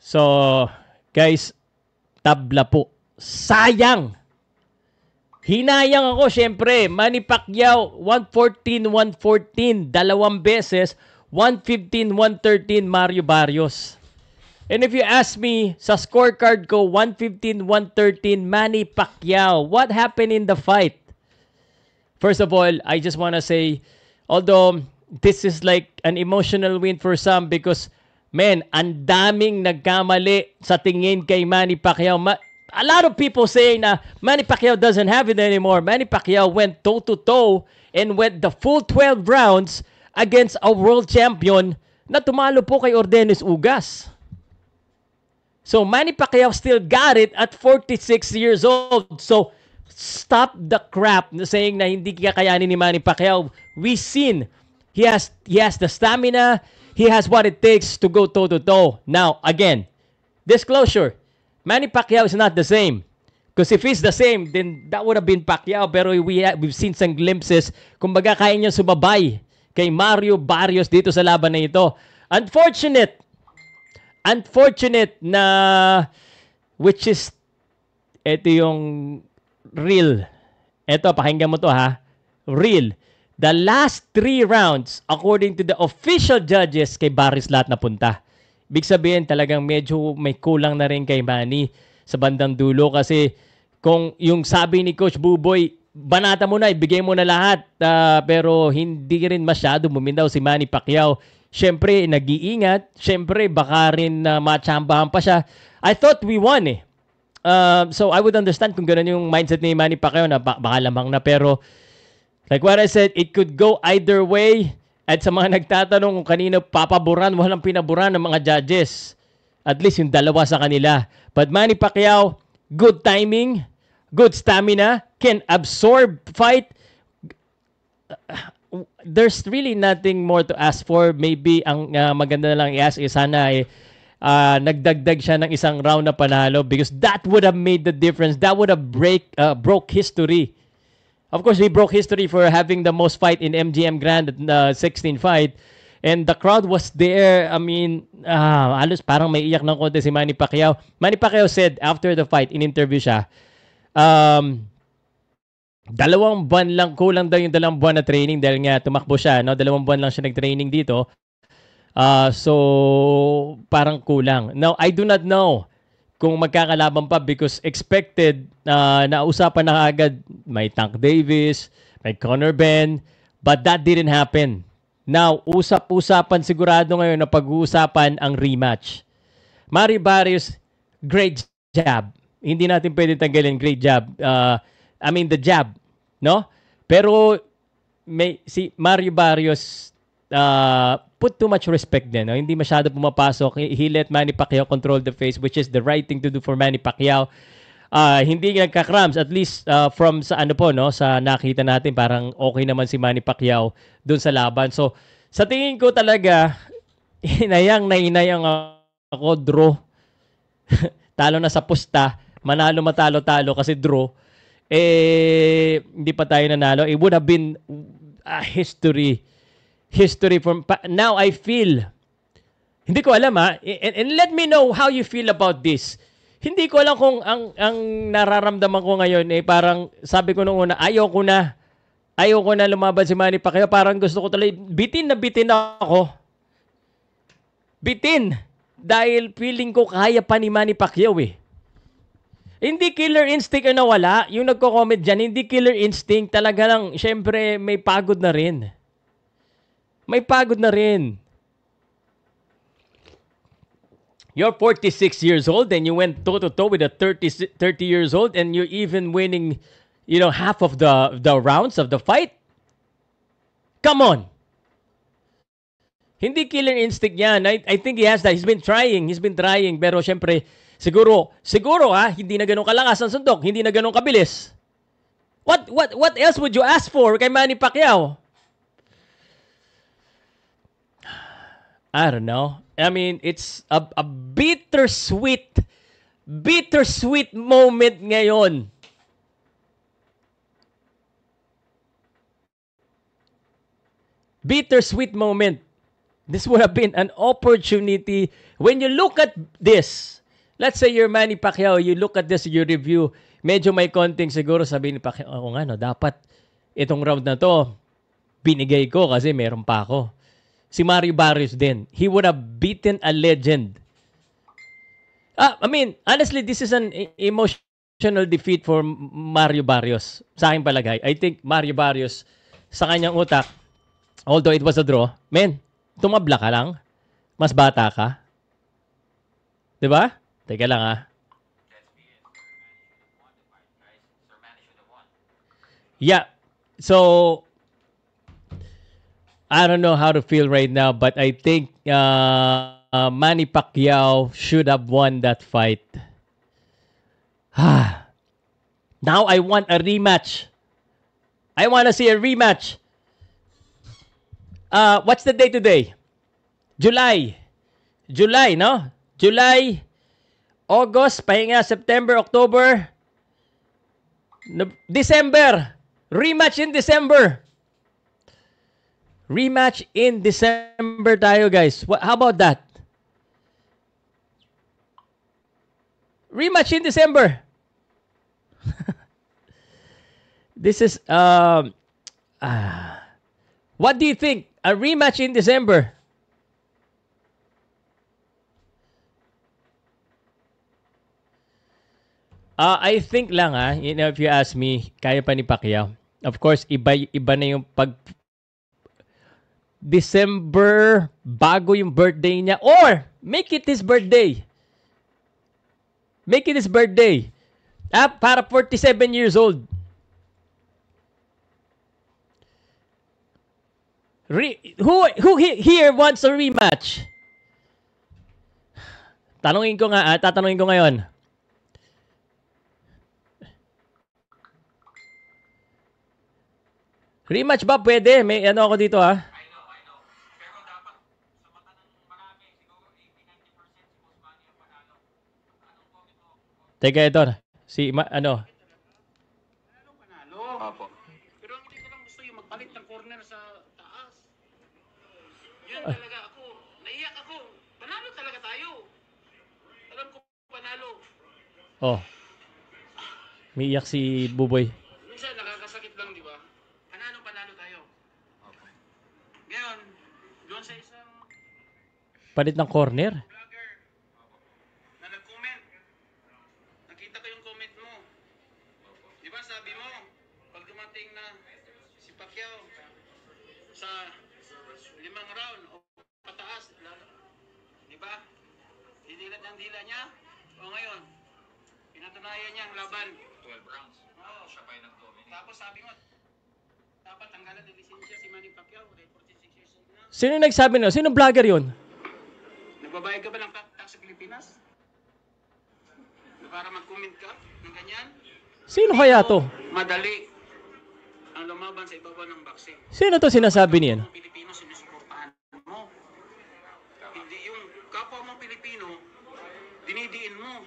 So, guys, tabla po. Sayang! Hinayang ako, syempre. Manny Pacquiao, 114, 114. Dalawang beses. 115, 113, Mario Barrios. And if you ask me, sa scorecard ko, 115, 113, Manny Pacquiao. What happened in the fight? First of all, I just want to say, although this is like an emotional win for some because, man, ang daming nagkamali sa tingin kay Manny Pacquiao. A lot of people say na Manny Pacquiao doesn't have it anymore. Manny Pacquiao went toe-to-toe and went the full 12 rounds against a world champion na tumalo po kay Ordenes Ugas. So Manny Pacquiao still got it at 46 years old. So stop the crap na saying na hindi kakayanin ni Manny Pacquiao. We've seen he has the stamina, he has what it takes to go toe-to-toe. Now, again, disclosure, Manny Pacquiao is not the same. Because if he's the same, then that would have been Pacquiao. Pero we've seen some glimpses. Kumbaga, kaya niya sumabay kay Mario Barrios dito sa laban na ito. Unfortunate na, which is, ito yung real. Ito, pakinggan mo to ha. Real. The last 3 rounds, according to the official judges, kay Barrios lahat napunta. Ibig sabihin talagang medyo may kulang na rin kay Manny sa bandang dulo kasi kung yung sabi ni Coach Buboy, banata mo na, ibigay mo na lahat pero hindi rin masyado bumindaw si Manny Pacquiao. Siyempre, nag-iingat. Siyempre, baka rin matsambahan pa siya. I thought we won eh. So I would understand kung gano'n yung mindset ni Manny Pacquiao na baka lamang na pero like what I said, it could go either way. At sa mga nagtatanong kung kanino papaboran, walang pinaboran ng mga judges. At least yung dalawa sa kanila. But Manny Pacquiao, good timing, good stamina, can absorb fight. There's really nothing more to ask for. Maybe ang maganda na lang i-ask is sana nagdagdag siya ng isang round na panalo because that would have made the difference. That would have broke history. Of course, we broke history for having the most fight in MGM Grand at 16 fight. And the crowd was there. I mean, halos parang may iyak ng konti si Manny Pacquiao. Manny Pacquiao said after the fight, in-interview siya, 2 buwan lang, kulang daw yung 2 buwan na training dahil nga tumakbo siya. No? 2 buwan lang siya nag-training dito. So, parang kulang. Now, I do not know kung magkakalaban pa because expected na usapan na agad may Tank Davis, may Conor Benn, but that didn't happen. Now, usap-usapan sigurado ngayon na pag-uusapan ang rematch. Mario Barrios, great jab. Hindi natin pwede tanggalin, great jab. I mean, the jab, no? Pero si Mario Barrios put too much respect din. No? Hindi masyado pumapasok. He let Manny Pacquiao control the face, which is the right thing to do for Manny Pacquiao. Hindi nagka-cramps, at least from sa ano po, no, sa nakita natin, parang okay naman si Manny Pacquiao doon sa laban. So, sa tingin ko talaga, hinayang ako, draw. Talo na sa pusta, manalo matalo-talo kasi draw. Hindi pa tayo nanalo. It would have been history from now. I feel, hindi ko alam and let me know how you feel about this. Hindi ko alam kung ang nararamdaman ko ngayon parang sabi ko nung una, ayoko na lumaban si Manny Pacquiao. Parang gusto ko talaga bitin ako. Bitin dahil feeling ko kaya pa ni Manny Pacquiao eh. Hindi killer instinct ang nawala. Yung nagko-comment dyan, hindi killer instinct. Talaga lang, syempre may pagod na rin. You're 46 years old and you went toe-to-toe with a 30 years old and you're even winning, half of the rounds of the fight. Come on. Hindi killer instinct yan. I think he has that. He's been trying. Pero syempre, siguro hindi na ganun kalakas ang suntok. Hindi na ganun kabilis. What else would you ask for kay Manny Pacquiao? I don't know. I mean, it's a bittersweet moment ngayon. Bittersweet moment This would have been an opportunity. When you look at this, let's say you're Manny Pacquiao, you look at this, you review, medyo may konting siguro sabi ni Pacquiao, ako nga no, dapat itong round na to, binigay ko kasi meron pa ako. Si Mario Barrios din. He would have beaten a legend. I mean, honestly, this is an emotional defeat for Mario Barrios. Sa aking palagay. I think Mario Barrios, sa kanyang utak, although it was a draw, men, tumabla ka lang. Mas bata ka. Diba? Teka lang ah. Yeah. So, I don't know how to feel right now, but I think Manny Pacquiao should have won that fight. Now I want a rematch. I want to see a rematch. What's the day today? July. July, no? July, August, pahinga, September, October, December. Rematch in December. Rematch in December tayo, guys. How about that? Rematch in December. This is what do you think? A rematch in December? I think lang if you ask me, kaya pa ni Pacquiao. Of course, iba na yung pag December bago yung birthday niya, or make it his birthday. Make it his birthday. Para 47 years old. Who here wants a rematch? Tatanungin ko ngayon. Rematch ba pwede? May ano ako dito I know. Pero dapat sa mata ng marami, siguro 80-90% si Boss Manny ang panalo. Anong comment mo? Teka ito, Panalo? Opo. Pero hindi ko lang gusto yung magpalit ng corner sa taas. Yun talaga ako. Naiyak ako. Panalo talaga tayo. Alam ko panalo. Oh. May iyak si Buboy. Minsan nakakasakit lang, di ba? Panalo tayo. Okay. Ngayon, doon sa isang palit ng corner? Vlogger na nag-comment. Nakita ko yung comment mo. Di ba sabi mo, pag dumating na si Pacquiao sa 5 round o pataas, di ba? Didilat ng dila niya. O ngayon, pinatunayan niya ang laban. 12 rounds. Oo. Siya pa yung nag-comment. Tapos sabi mo, dapat tanggalan ng lisensya si Manny Pacquiao, 46 years old na. Sino nagsabi no? Sino vlogger yun? Nagbabayad ka ba ng tax sa Pilipinas? Para mag-comment ka ng ganyan? Sino kaya to? Madali ang lumaban sa ibabaw ng boxing. Sino to sinasabi niyan? Pilipino sinusuportahan mo. Hindi yung kapwa mong Pilipino, dinidiin mo.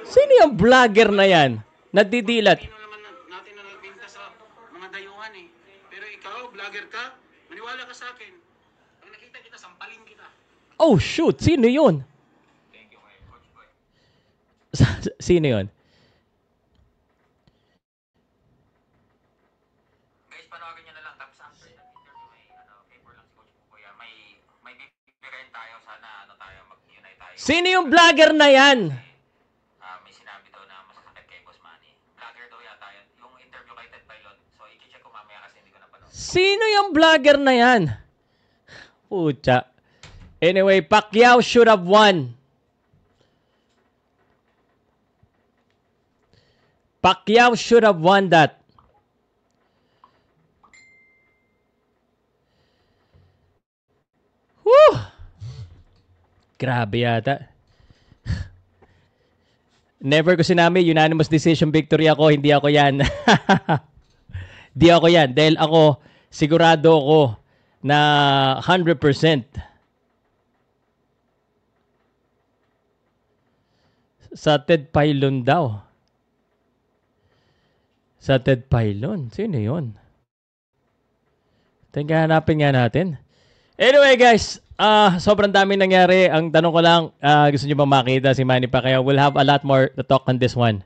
Sino yung vlogger na yan? Nadidilat. Pilipino naman natin na nagbinta sa mga dayuhan eh. Pero ikaw, vlogger ka, maniwala ka sa akin. Pag nakita kita, sampalin kita. Oh shoot, sino yun? Thank you, Coach Boy. Sino yun? Guys, panawagin nyo na lang. Tapos after that interview, may paper lang si Coach Boy. May bibigyan tayo. Sana mag-unite tayo. Sino yung vlogger na yan? May sinabi daw na masasakit kay Boss Manny. Vlogger daw yata yun. Yung interview kay Ted Pailon. So, i-check ko mamaya kasi hindi ko napanood. Sino yung vlogger na yan? Pucha. Anyway, Pacquiao should have won. Pacquiao should have won that. Woo! Grabe yata. Never ko sinabi, unanimous decision victory ako. Hindi ako yan. Hindi ako yan. Dahil ako, sigurado ako na 100%. Sa Ted Pailon daw. Sa Ted Pailon. Sino yun? Teka, hanapin nga natin. Anyway guys, sobrang dami nangyari. Ang tanong ko lang, gusto niyo ba makita si Manny Pacquiao? We'll have a lot more to talk on this one.